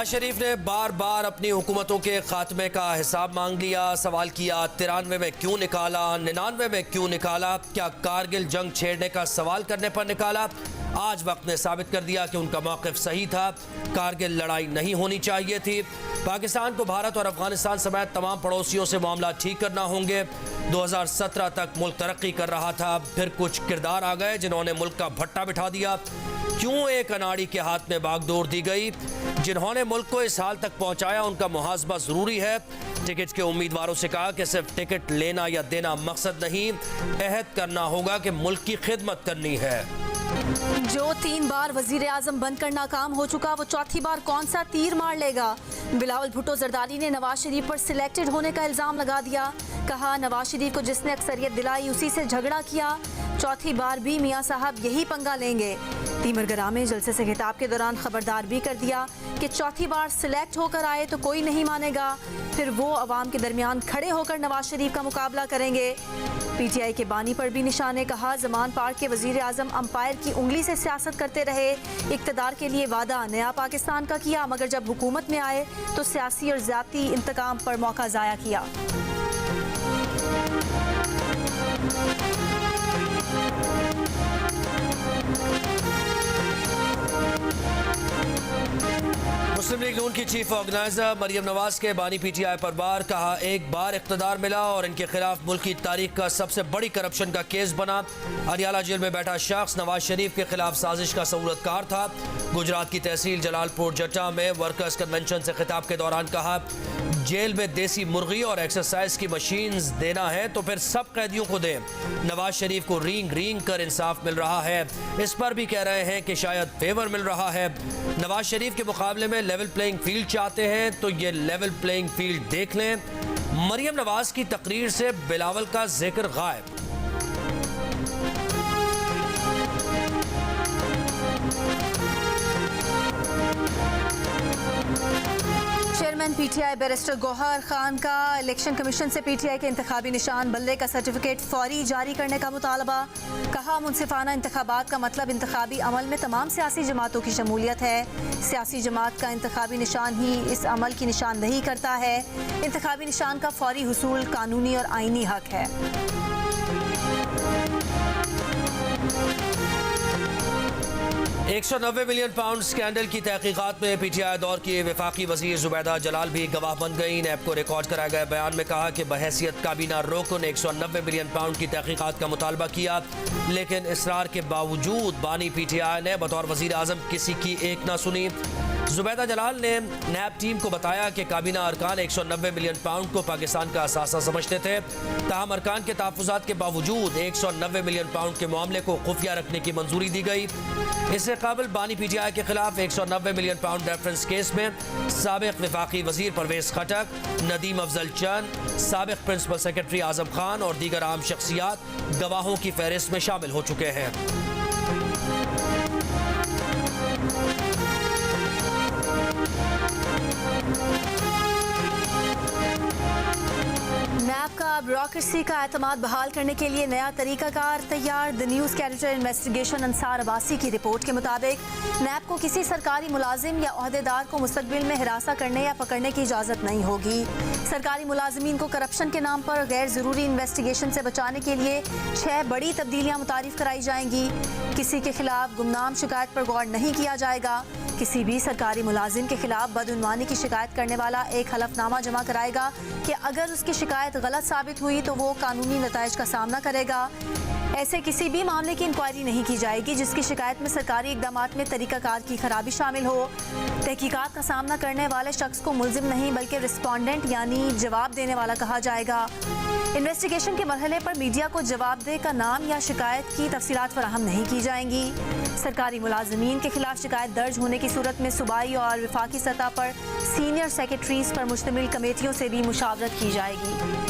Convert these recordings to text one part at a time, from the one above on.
नवाज शरीफ ने बार बार अपनी हुकूमतों के खात्मे का हिसाब मांग लिया। सवाल किया 93 में क्यों निकाला, 99 में क्यों निकाला, क्या कारगिल जंग छेड़ने का सवाल करने पर निकाला। आज वक्त ने साबित कर दिया कि उनका मौक़िफ़ सही था। कारगिल लड़ाई नहीं होनी चाहिए थी। पाकिस्तान को भारत और अफगानिस्तान समेत तमाम पड़ोसियों से मामला ठीक करना होंगे। 2017 तक मुल्क तरक्की कर रहा था, फिर कुछ किरदार आ गए जिन्होंने मुल्क का भट्टा बिठा दिया। क्यों एक अनाड़ी के हाथ में बागडोर दी गई। जिन्होंने मुल्क को इस हाल तक पहुंचाया उनका मुहासबा जरूरी है। टिकट के उम्मीदवारों से कहा कि सिर्फ टिकट लेना या देना मकसद नहीं, अहद करना होगा कि मुल्क की खिदमत करनी है। जो 3 बार वजीर आजम बनकर नाकाम हो चुका, वो चौथी बार कौन सा तीर मार लेगा। बिलावल भुट्टो जरदारी ने नवाज शरीफ पर सिलेक्टेड होने का इल्जाम लगा दिया। कहा नवाज शरीफ को जिसने अक्सरियत दिलाई उसी से झगड़ा किया। चौथी बार भी मियां साहब यही पंगा लेंगे। तीमरगरा में जलसे से खिताब के दौरान खबरदार भी कर दिया कि चौथी बार सिलेक्ट होकर आए तो कोई नहीं मानेगा, फिर वो अवाम के दरमियान खड़े होकर नवाज शरीफ का मुकाबला करेंगे। पीटीआई के बानी पर भी निशाने। कहा जमान पार्क के वजीर आजम अंपायर की उंगली से सियासत करते रहे। इक्तदार के लिए वादा नया पाकिस्तान का किया, मगर जब हुकूमत में आए तो सियासी और ज़ाती इंतकाम पर मौका ज़ाया किया। मुस्लिम लीग नून की चीफ ऑर्गेनाइजर मरियम नवाज के बानी पीटीआई पर बार। कहा एक बार इख्तदार मिला और इनके खिलाफ मुल्क की तारीख का सबसे बड़ी करप्शन का केस बना। अरियाला जेल में बैठा शख्स नवाज शरीफ के खिलाफ साजिश का सबूतकार था। गुजरात की तहसील जलालपुर जट्टा में वर्कर्स कन्वेंशन से खिताब के दौरान कहा जेल में देसी मुर्गी और एक्सरसाइज की मशीन्स देना है तो फिर सब कैदियों को दें। नवाज शरीफ को रींग रींग कर इंसाफ मिल रहा है, इस पर भी कह रहे हैं कि शायद फेवर मिल रहा है। नवाज शरीफ के मुकाबले में लेवल प्लेइंग फील्ड चाहते हैं तो ये लेवल प्लेइंग फील्ड देख लें। मरियम नवाज की तकरीर से बिलावल का जिक्र गायब। Chairman PTI barrister Gohar Khan का इलेक्शन कमीशन से पीटीआई के इंतखाबी निशान बल्ले का सर्टिफिकेट फौरी जारी करने का मुतालबा। कहा मुनसिफाना इंतखाबात का मतलब इंतखाबी अमल में तमाम सियासी जमातों की शमूलियत है। सियासी जमात का इंतखाबी निशान ही इस अमल की निशानदही करता है। इंतखाबी निशान का फौरी हुसूल कानूनी और आईनी हक है। 190 मिलियन पाउंड स्कैंडल की तहकीकात में पीटीआई दौर की वफाकी वजीर जुबैदा जलाल भी गवाह बन गई। नैब को रिकॉर्ड कराए गए बयान में कहा कि बहैसियत काबीना रुकन 190 मिलियन पाउंड की तहकीकात का मुतालबा किया, लेकिन इसरार के बावजूद बानी पीटीआई ने बतौर वजीर आजम किसी की एक ना सुनी। जुबैदा जलाल ने नैब टीम को बताया कि काबीना अरकान 190 मिलियन पाउंड को पाकिस्तान का असासा समझते थे, ताहम अरकान के तहफ़्फ़ुज़ात के बावजूद 190 मिलियन पाउंड के मामले को खुफिया रखने की मंजूरी दी गई। इससे काबिल बानी पीटीआई के खिलाफ 190 मिलियन पाउंड रेफरेंस केस में साबिक वफाकी वजीर परवेज खटक, नदीम अफजल चंद, साबिक प्रिंसिपल सेक्रेटरी आजम खान और दीगर आम शख्सियात गवाहों की फहरिस्त में शामिल हो चुके हैं। नैब का ब्यूरोक्रेसी का एतमाद बहाल करने के लिए नया तरीकाकार तैयार। The news character investigation Ansar Abbasi की रिपोर्ट के मुताबिक नैब को किसी सरकारी मुलाजिम या ओहदेदार को मुस्तकबिल में हिरासा करने या पकड़ने की इजाज़त नहीं होगी। सरकारी मुलाजिमीन को करप्शन के नाम पर गैर ज़रूरी इन्वेस्टिगेशन से बचाने के लिए 6 बड़ी तब्दीलियाँ मुतारिफ कराई जाएंगी। किसी के खिलाफ गुमनाम शिकायत पर गौर नहीं किया जाएगा। किसी भी सरकारी मुलाजिम के खिलाफ बदउनवानी की शिकायत करने वाला एक हलफनामा जमा कराएगा कि अगर उसकी शिकायत गलत साबित हुई तो वो कानूनी नताइज का सामना करेगा। ऐसे किसी भी मामले की इंक्वायरी नहीं की जाएगी जिसकी शिकायत में सरकारी इकदामात में तरीकाकार की खराबी शामिल हो। तहकीकात का सामना करने वाले शख्स को मुल्जिम नहीं बल्कि रिस्पोंडेंट यानी जवाब देने वाला कहा जाएगा। इन्वेस्टिगेशन के मरहले पर मीडिया को जवाबदेह का नाम या शिकायत की तफसीलात फराहम नहीं की जाएंगी। सरकारी मुलाजमीन के खिलाफ शिकायत दर्ज होने की सूरत में सूबाई और वफाकी सतह पर सीनियर सेक्रेटरीज पर मुश्तमिल कमेटियों से भी मुशावरत की जाएगी।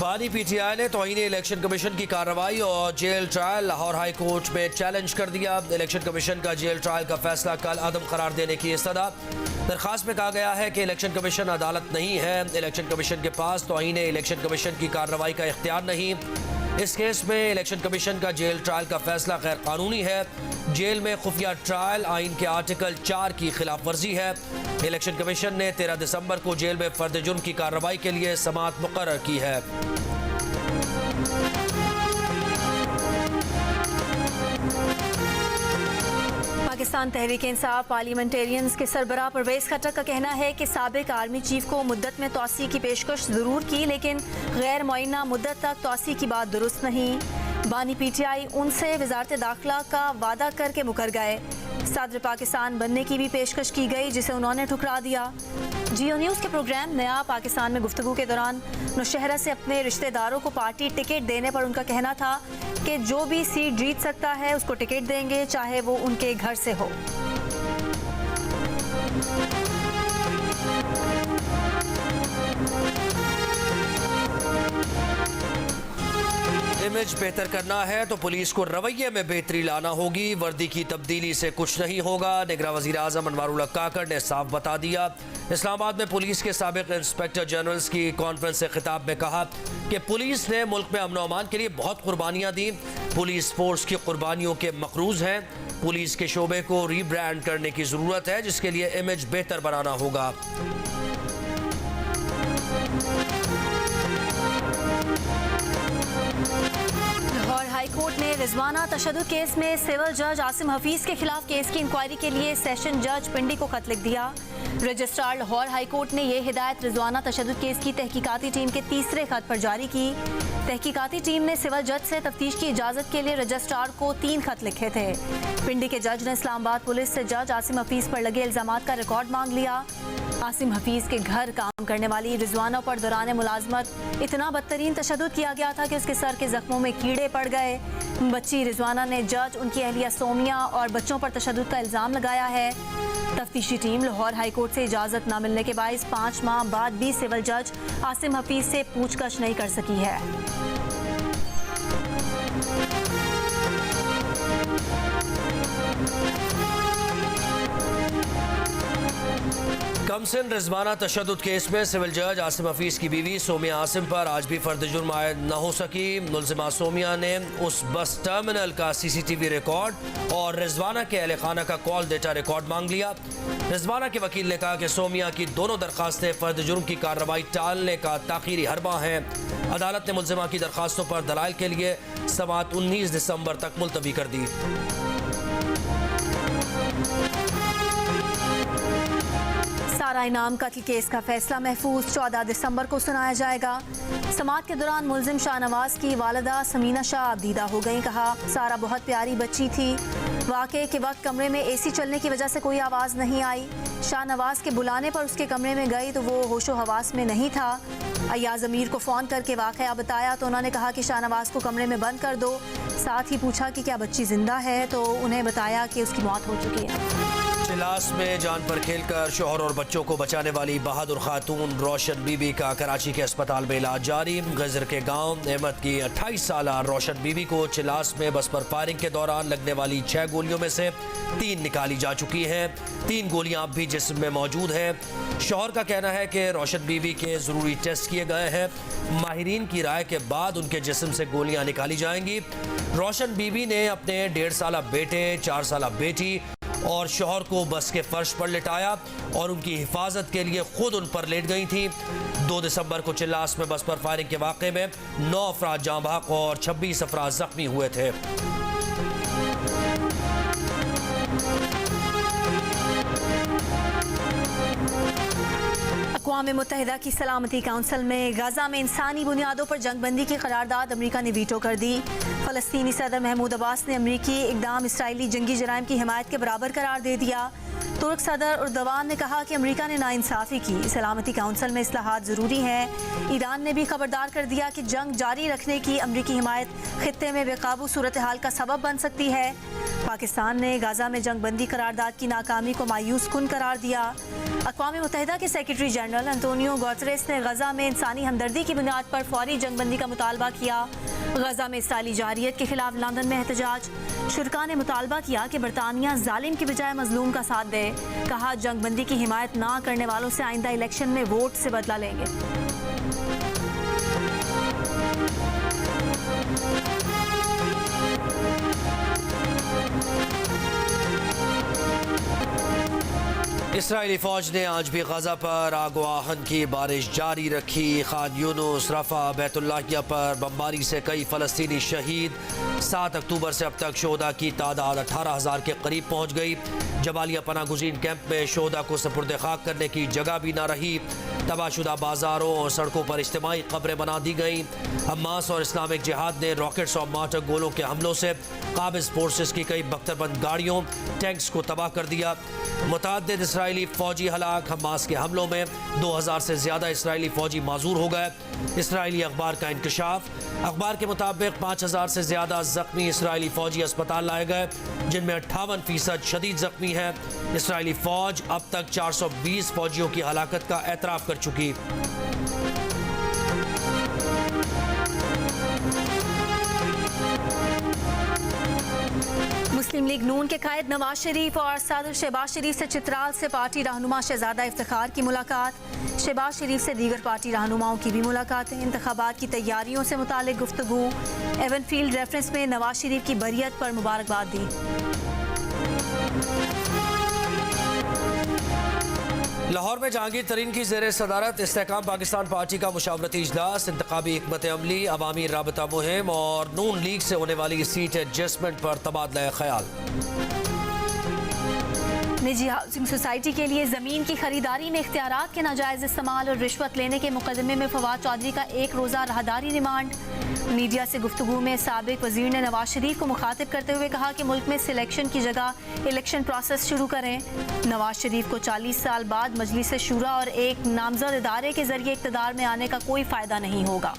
बानी बानी पीटीआई ने तौहीन इलेक्शन कमीशन की कार्रवाई और jail trial Lahore high court में चैलेंज कर दिया। इलेक्शन कमीशन का जेल ट्रायल का फैसला कल अदम करार देने की इस्तदा। दरखास्त में कहा गया है कि इलेक्शन कमीशन अदालत नहीं है, इलेक्शन कमीशन के पास तौहीन इलेक्शन कमीशन की कार्रवाई का इख्तियार नहीं। इस केस में इलेक्शन कमीशन का जेल ट्रायल का फैसला गैर कानूनी है। जेल में खुफिया ट्रायल आइन के आर्टिकल 4 की खिलाफ वर्जी है। इलेक्शन कमीशन ने 13 दिसंबर को जेल में फर्द जुर्म की कार्रवाई के लिए समाअत मुकर्रर की है। पाकिस्तान तहरीक इंसाफ पार्लियामेंटेरियंस के सरबराह परवेज खट्टर का कहना है कि साबिक आर्मी चीफ को मुद्दत में तोसी की पेशकश जरूर की, लेकिन गैर मुअय्यना मुद्दत तक तोसी की बात दुरुस्त नहीं। बानी पीटीआई उनसे वजारत दाखिला का वादा करके मुकर गए। सदर पाकिस्तान बनने की भी पेशकश की गई, जिसे उन्होंने ठुकरा दिया। जियो न्यूज़ के प्रोग्राम नया पाकिस्तान में गुफ्तगू के दौरान नौशहरा से अपने रिश्तेदारों को पार्टी टिकट देने पर उनका कहना था कि जो भी सीट जीत सकता है उसको टिकट देंगे, चाहे वो उनके घर से हो। इमेज बेहतर करना है तो पुलिस को रवैये में बेहतरी लाना होगी, वर्दी की तब्दीली से कुछ नहीं होगा। निगरान वज़ीर आज़म अनवारुल्लाह काकड़ ने साफ बता दिया। इस्लामाबाद में पुलिस के साबिक इंस्पेक्टर जनरल्स की कॉन्फ्रेंस से खिताब में कहा कि पुलिस ने मुल्क में अमन अमान के लिए बहुत कुर्बानियाँ दी। पुलिस फोर्स की कुर्बानियों के मकरूज हैं। पुलिस के शोबे को रीब्रांड करने की ज़रूरत है, जिसके लिए इमेज बेहतर बनाना होगा। लाहौर हाई कोर्ट ने रिजवाना तशद्दुद केस में सिविल जज आसिम हफीज के खिलाफ केस की इंक्वायरी के लिए सेशन जज पिंडी को खत लिख दिया। रजिस्ट्रार लाहौर हाई कोर्ट ने यह हिदायत रिजवाना तशद्दुद केस की तहकीकाती टीम के तीसरे खत पर जारी की। तहकीकाती टीम ने सिविल जज से तफ्तीश की इजाज़त के लिए रजिस्ट्रार को 3 खत लिखे थे। पिंडी के जज ने इस्लामाबाद पुलिस से जज आसिम हफीज पर लगे इल्जामात का रिकॉर्ड मांग लिया। आसिम हफीज के घर काम करने वाली रिजवाना पर दौरान मुलाजमत इतना बदतरीन तशद्दुद किया गया था कि उसके सर के जख्मों में कीड़े पड़ गए। बच्ची रिजवाना ने जज, उनकी अहलिया सोमिया और बच्चों पर तशद्दुद का इल्ज़ाम लगाया है। तफ्तीशी टीम लाहौर हाई कोर्ट से इजाज़त न मिलने के बायस 5 माह बाद भी सिविल जज आसिम हफीज से पूछताछ नहीं कर सकी है। कमसिन रिजवाना तशद्दुद केस में सिविल जज आसिम हफीज की बीवी सोमिया आसिम पर आज भी फर्द जुर्म आयद न हो सकी। मुलजिमा सोमिया ने उस बस टर्मिनल का CCTV रिकॉर्ड और रिजवाना के अहल खाना का कॉल डेटा रिकॉर्ड मांग लिया। रिजवाना के वकील ने कहा कि सोमिया की दोनों दरखास्तें फर्द जुर्म की कार्रवाई टालने का ताखीरी हरबा हैं। अदालत ने मुलजिमा की दरखास्तों पर दलाइल के लिए समाअत 19 दिसंबर तक मुलतवी कर दी। सारा इनाम कत्ल केस का फैसला महफूज 14 दिसंबर को सुनाया जाएगा। समाअत के दौरान मुलजिम शाहनवाज की वालिदा समीना शाह अबदीदा हो गई। कहा, सारा बहुत प्यारी बच्ची थी। वाक़े के वक्त कमरे में AC चलने की वजह से कोई आवाज़ नहीं आई। शाहनवाज के बुलाने पर उसके कमरे में गई तो वो होशो हवास में नहीं था। अयाज अमीर को फ़ोन करके वाक़या बताया तो उन्होंने कहा कि शाहनवाज को कमरे में बंद कर दो। साथ ही पूछा कि क्या बच्ची जिंदा है, तो उन्हें बताया कि उसकी मौत हो चुकी है। चिलास में जान पर खेलकर शोहर और बच्चों को बचाने वाली बहादुर खातून रोशन बीबी का कराची के अस्पताल में इलाज जारी। गजर के गांव अहमद की 28 साल रोशन बीबी को चिलास में बस पर फायरिंग के दौरान लगने वाली 6 गोलियों में से 3 निकाली जा चुकी हैं। 3 गोलियां अब भी जिस्म में मौजूद हैं। शोहर का कहना है कि रोशन बीबी के ज़रूरी टेस्ट किए गए हैं। माहिरीन की राय के बाद उनके जिस्म से गोलियां निकाली जाएंगी। रोशन बीबी ने अपने 1.5 साल बेटे, 4 साल बेटी और शौहर को बस के फर्श पर लिटाया और उनकी हिफाजत के लिए खुद उन पर लेट गई थी। 2 दिसंबर को चिल्लास में बस पर फायरिंग के वाक़े में 9 अफराद जाँ बहक और 26 अफराद जख्मी हुए थे। अक़वाम मुत्तहिदा की सलामती काउंसिल में गाज़ा में इंसानी बुनियादों पर जंगबंदी की करारदाद अमरीका ने वीटो कर दी। फ़लस्तीनी सदर महमूद अब्बास ने अमरीकी इक़दाम इसराइली जंगी जराइम की हिमायत के बराबर करार दे दिया। तुर्क सदर उर्दवान ने कहा कि अमरीका ने नाइंसाफ़ी की, सलामती काउंसिल में इस्लाहात ज़रूरी हैं। ईरान ने भी खबरदार कर दिया कि जंग जारी रखने की अमरीकी हिमायत खित्ते में बेकाबू सूरत हाल का सबब बन सकती है। पाकिस्तान ने गाज़ा में जंग बंदी करारदाद की नाकामी को मायूस कुन करार दिया। अक़वाम मुत्तहिदा के सेक्रेटरी जनरल एंटोनियो गुतेरेस ने गज़ा में इंसानी हमदर्दी की बुनियाद पर फौरी जंग बंदी का मुतालबा किया। गज़ा में इसराइली जारियत के खिलाफ लंदन में एहतजाज। शुरका ने मुतालबा किया कि बरतानिया जालिम की बजाय मजलूम का साथ दे। कहा जंग बंदी की हिमायत ना करने वालों से आइंदा इलेक्शन में वोट से बदला लेंगे। इसराइली फौज ने आज भी गजा पर आगोआहन की बारिश जारी रखी। खान यूनुस, रफा, बैतुल्लाहिया पर बमबारी से कई फ़लस्तीनी शहीद। 7 अक्टूबर से अब तक शोहदा की तादाद 18,000 के करीब पहुँच गई। जबालिया पनाह गुज़ीन कैंप में शोहदा को सुपुर्द खाक करने की जगह भी न रही। तबाहशुदा बाजारों और सड़कों पर इज्तिमाई कब्रें बना दी गईं। हमास और इस्लामिक जिहाद ने रॉकेट्स और मार्टर गोलों के हमलों से काबिज फोर्सेस की कई बख्तरबंद गाड़ियों, टैंक्स को तबाह कर दिया। मुतअद्दिद इसराइली फौजी हलाक। हमास के हमलों में 2000 से ज़्यादा इसराइली फौजी माजूर हो गए। इसराइली अखबार का इंकशाफ। अखबार के मुताबिक 5000 से ज़्यादा जख्मी इसराइली फौजी अस्पताल लाए गए, जिनमें 58% शदीद जख्मी हैं। इसराइली फौज अब तक 420 फौजियों की हलाकत का एतराफ़ कर चुकी। मुस्लिम लीग नून के कायद नवाज शरीफ और सदर शहबाज शरीफ से चित्राल से पार्टी रहनुमा शहजादा इफ्तिखार की मुलाकात। शहबाज शरीफ से दीगर पार्टी रहनुमाओं की भी मुलाकातें। इंतखाबात की तैयारियों से मुतालिक गुफ्तगू। एवन फील्ड रेफरेंस में नवाज शरीफ की बरियत पर मुबारकबाद दी। लाहौर में जहांगीर तरीन की ज़ेर सदारत इस्तेहकाम पाकिस्तान पार्टी का मुशावरती इजलास। इंतखाबी हिकमत अमली, अवामी राबता मुहिम और नून लीग से होने वाली सीट एडजस्टमेंट पर तबादला ख्याल। निजी हाउसिंग सोसाइटी के लिए ज़मीन की खरीदारी में इख्तियारात के नाजायज़ इस्तेमाल और रिश्वत लेने के मुकदमे में फवाद चौधरी का 1 रोज़ा राहदारी रिमांड। मीडिया से गुफ्तगू में साबिक वज़ीर ने नवाज शरीफ को मुखातिब करते हुए कहा कि मुल्क में सिलेक्शन की जगह इलेक्शन प्रोसेस शुरू करें। नवाज शरीफ को 40 साल बाद मजलिस शूरा और एक नामजद इदारे के जरिए इक़्तिदार में आने का कोई फ़ायदा नहीं होगा।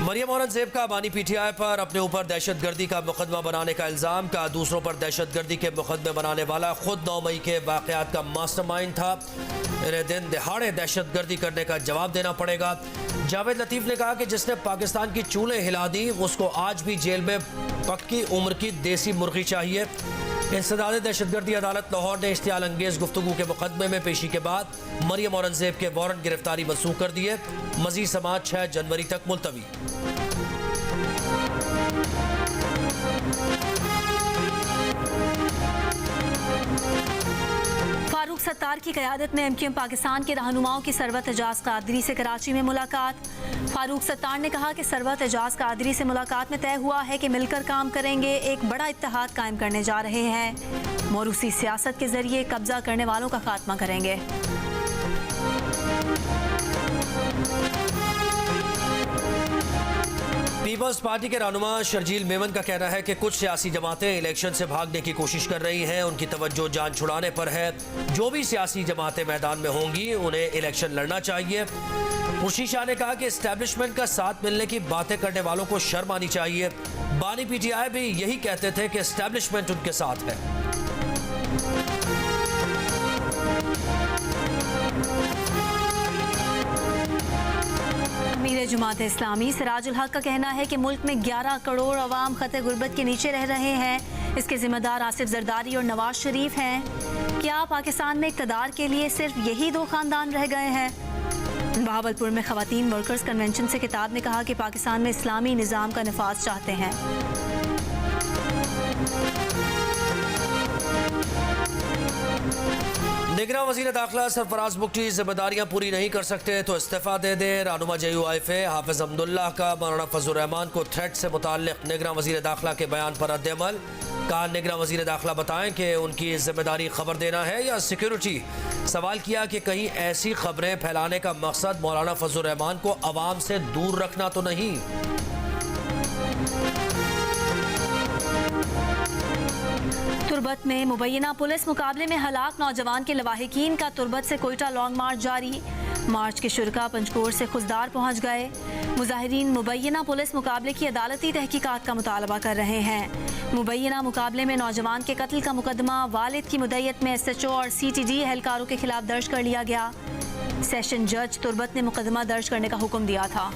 मरियम औरंगजेब का बानी पीटीआई पर अपने ऊपर दहशतगर्दी का मुकदमा बनाने का इल्ज़ाम। का दूसरों पर दहशतगर्दी के मुकदमे बनाने वाला खुद 9 मई के वाक़यात का मास्टरमाइंड था। इन्हें दिन दिहाड़े दहशतगर्दी करने का जवाब देना पड़ेगा। जावेद लतीफ़ ने कहा कि जिसने पाकिस्तान की चूल्हे हिला दी उसको आज भी जेल में पक्की उम्र की देसी मुर्गी चाहिए। इंसदाद दहशतगर्दी अदालत लाहौर ने इश्तियाल अंगेज गुफ्तगू के मुकदमे में पेशी के बाद मरियम औरंगजेब के वारंट गिरफ्तारी मनसूख कर दिए। मजीद समाअत 6 जनवरी तक मुलतवी। फारूक सत्तार की क़यादत में MQM पाकिस्तान के रहनुमाओं की सरवत एजाज कादरी से कराची में मुलाकात। फारूक सत्तार ने कहा कि सरवत एजाज कादरी से मुलाकात में तय हुआ है कि मिलकर काम करेंगे, एक बड़ा इत्तेहाद कायम करने जा रहे हैं। मोरूसी सियासत के जरिए कब्जा करने वालों का खात्मा करेंगे। पीपल्स पार्टी के रहनुमा शर्जील मेमन का कहना है कि कुछ सियासी जमातें इलेक्शन से भागने की कोशिश कर रही हैं। उनकी तवज्जो जान छुड़ाने पर है। जो भी सियासी जमातें मैदान में होंगी उन्हें इलेक्शन लड़ना चाहिए। खुर्शीद शाह ने कहा कि एस्टेब्लिशमेंट का साथ मिलने की बातें करने वालों को शर्म आनी चाहिए। बानी पीटीआई भी यही कहते थे कि एस्टेब्लिशमेंट उनके साथ है। अमीर जुमात इस्लामी सिराजुल हक का कहना है कि मुल्क में 11 करोड़ अवाम खतरे गुर्बत के नीचे रह रहे हैं। इसके जिम्मेदार आसिफ जरदारी और नवाज शरीफ हैं। क्या पाकिस्तान में इक़्तिदार के लिए सिर्फ यही 2 खानदान रह गए हैं? बहावलपुर में ख़वातीन वर्कर्स कन्वेंशन से खिताब ने कहा कि पाकिस्तान में इस्लामी निज़ाम का नफाज चाहते हैं। निगरान वज़ीर दाखिला सरफराज बुगटी जिम्मेदारियां पूरी नहीं कर सकते तो इस्तीफ़ा दे दें। रहनुमा JUIF हाफिज अब्दुल्लाह का मौलाना फजलुर रहमान को थ्रेट से मुताल्लिक़ निगरान वज़ीर दाखिला के बयान पर रद्द-ए-अमल। कहा निगरान वज़ीर दाखिला बताएं कि उनकी जिम्मेदारी खबर देना है या सिक्योरिटी। सवाल किया कि कहीं ऐसी खबरें फैलाने का मकसद मौलाना फजलुर रहमान को अवाम से दूर रखना तो नहीं। तुर्बत में मुबैना पुलिस मुकाबले में हलाक नौजवान के लवाहिकीन का तुर्बत से कोयटा लॉन्ग मार्च जारी। मार्च के शुरका पंचकोट से खुजदार पहुंच गए। मुजाहिरीन मुबैना पुलिस मुकाबले की अदालती तहकीकात का मुतालबा कर रहे हैं। मुबैना मुकाबले में नौजवान के कत्ल का मुकदमा वालिद की मुद्दत में SHO और CTG एहलकारों के खिलाफ दर्ज कर लिया गया। सेशन जज तुर्बत ने मुकदमा दर्ज करने का हुक्म दिया था।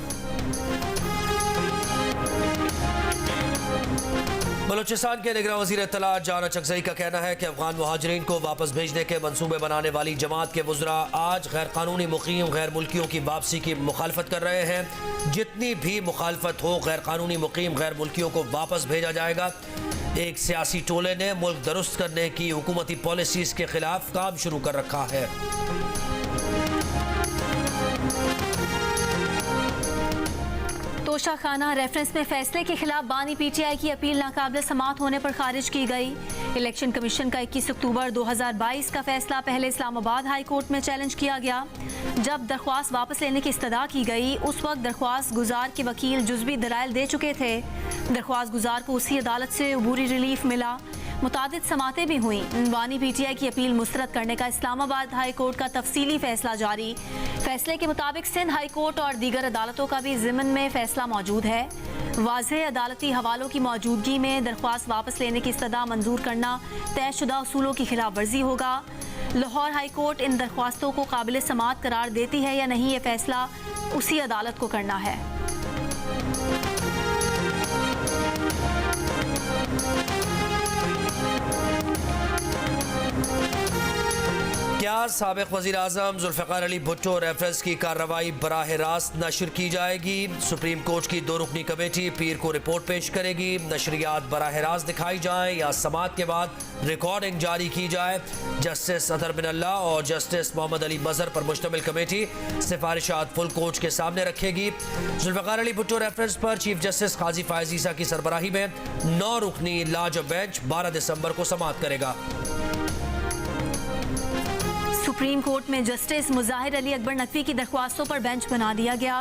बलूचिस्तान के निगरान वज़ीर इत्तलात जाना चकजई का कहना है कि अफगान मुहाजिरीन को वापस भेजने के मंसूबे बनाने वाली जमात के वज़रा आज गैर कानूनी मुकीम गैर मुल्कियों की वापसी की मुखालफत कर रहे हैं। जितनी भी मुखालफत हो गैर कानूनी मुकीम गैर मुल्कियों को वापस भेजा जाएगा। एक सियासी टोले ने मुल्क दुरुस्त करने की हुकूमती पॉलिसीज़ के खिलाफ काम शुरू कर रखा है। तोशा खाना रेफरेंस में फैसले के खिलाफ बानी PTI की अपील नाकाबिल समाअत होने पर खारिज की गई। इलेक्शन कमीशन का 21 अक्टूबर 2022 का फैसला पहले इस्लामाबाद हाई कोर्ट में चैलेंज किया गया। जब दरख्वास्त वापस लेने की इस्तदा की गई उस वक्त दरख्वास्त गुजार के वकील जुज़वी दलाइल दे चुके थे। दरख्वास्त गुजार को उसी अदालत से अबूरी रिलीफ मिला। मुतादिद समातें भी हुई। बानी PTI की अपील मुस्तरद करने का इस्लामाबाद हाई कोर्ट का तफसीली फैसला जारी। फैसले के मुताबिक सिंध हाई कोर्ट और दीगर अदालतों का भी ज़िम्न में फैसला मौजूद है। वाज़ेह अदालती हवालों की मौजूदगी में दरख्वास्त वापस लेने की इस्तदा मंजूर करना तयशुदा उसूलों की खिलाफ वर्जी होगा। लाहौर हाई कोर्ट इन दरख्वास्तों को काबिल समाअत करार देती है या नहीं, ये फैसला उसी अदालत को करना है। क्या साबिक वज़ीर आज़म जुल्फ़िकार अली भुट्टो रेफरेंस की कार्रवाई बराह रास्त नशर की जाएगी। सुप्रीम कोर्ट की 2 रुकनी कमेटी पीर को रिपोर्ट पेश करेगी। नशरियात बराह रास्त दिखाई जाए या समाअत के बाद रिकॉर्डिंग जारी की जाए। जस्टिस अतहर बिन अल्लाह और जस्टिस मोहम्मद अली मज़हर पर मुश्तमिल कमेटी सिफारिशात फुल कोर्ट के सामने रखेगी। जुल्फ़िकार अली भुट्टो रेफरेंस पर चीफ जस्टिस काजी फायज़ ईसा की सरबराही में 9 रुकनी लाज बेंच 12 दिसंबर को समाअत करेगा। सुप्रीम कोर्ट में जस्टिस मुज़ाहिर अली अकबर नकवी की दरख्वास्तों पर बेंच बना दिया गया।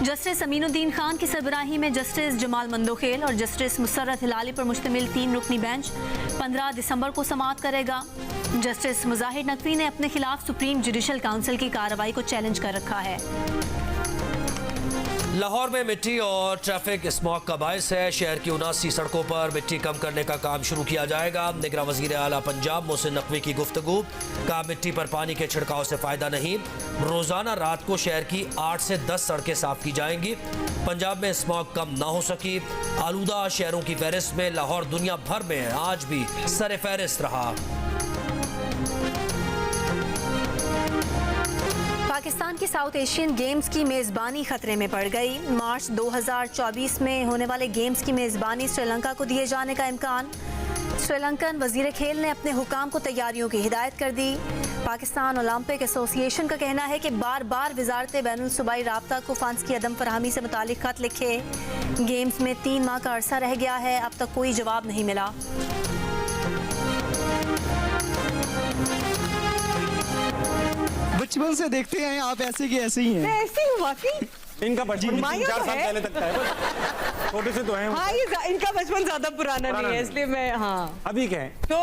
जस्टिस अमीनुद्दीन खान की सरबराही में जस्टिस जमाल मंदोखेल और जस्टिस मुसर्रत हिलाली पर मुश्तमिल 3 रुकनी बेंच 15 दिसंबर को समाअत करेगा। जस्टिस मुज़ाहिर नकवी ने अपने खिलाफ सुप्रीम जुडिशल काउंसिल की कार्रवाई को चैलेंज कर रखा है। लाहौर में मिट्टी और ट्रैफिक स्मॉग का बायस है। शहर की 79 सड़कों पर मिट्टी कम करने का काम शुरू किया जाएगा। निगरान वज़ीर आला पंजाब मोहसिन नकवी की गुफ्तगू। कहा मिट्टी पर पानी के छिड़काव से फ़ायदा नहीं। रोज़ाना रात को शहर की 8 से 10 सड़कें साफ की जाएंगी। पंजाब में स्मॉग कम ना हो सकी। आलूदा शहरों की फहरिस्त में लाहौर दुनिया भर में आज भी सर फहरिस्त रहा। पाकिस्तान की साउथ एशियन गेम्स की मेज़बानी खतरे में पड़ गई। मार्च 2024 में होने वाले गेम्स की मेज़बानी श्रीलंका को दिए जाने का इम्कान। श्रीलंकन वज़ीर खेल ने अपने हुकाम को तैयारियों की हिदायत कर दी। पाकिस्तान ओलंपिक एसोसिएशन का कहना है कि बार बार वजारत बैनुल सूबाई राब्ता को फंड्स की अदम फराहमी से मुतालिक खत लिखे। गेम्स में 3 माह का अरसा रह गया है, अब तक कोई जवाब नहीं मिला। बचपन से देखते हैं आप ऐसे की ऐसे ही हैं। ऐसे ही वाकई इनका बचपन 4 साल पहले तक है, छोटे से तो हैं। हाँ, ये इनका बचपन ज्यादा पुराना नहीं है, इसलिए मैं हाँ अभी क्या है तो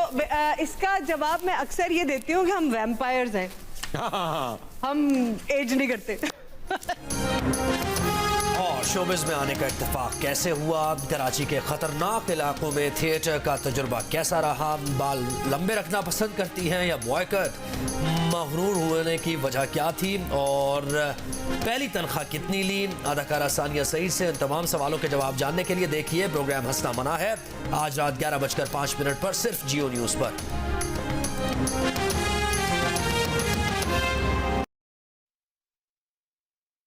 इसका जवाब मैं अक्सर ये देती हूँ कि हम वैम्पायर्स हैं। हम एज नहीं करते। और शोबिज़ में आने का इत्तेफाक कैसे हुआ? कराची के खतरनाक इलाकों में थिएटर का तजुर्बा कैसा रहा? बाल लंबे रखना पसंद करती हैं या बॉयकट? मगरूर होने की वजह क्या थी? और पहली तनख्वाह कितनी ली? अदाकारा सानिया सईद से इन तमाम सवालों के जवाब जानने के लिए देखिए प्रोग्राम हंसना मना है आज रात 11:05 पर सिर्फ जियो न्यूज़ पर।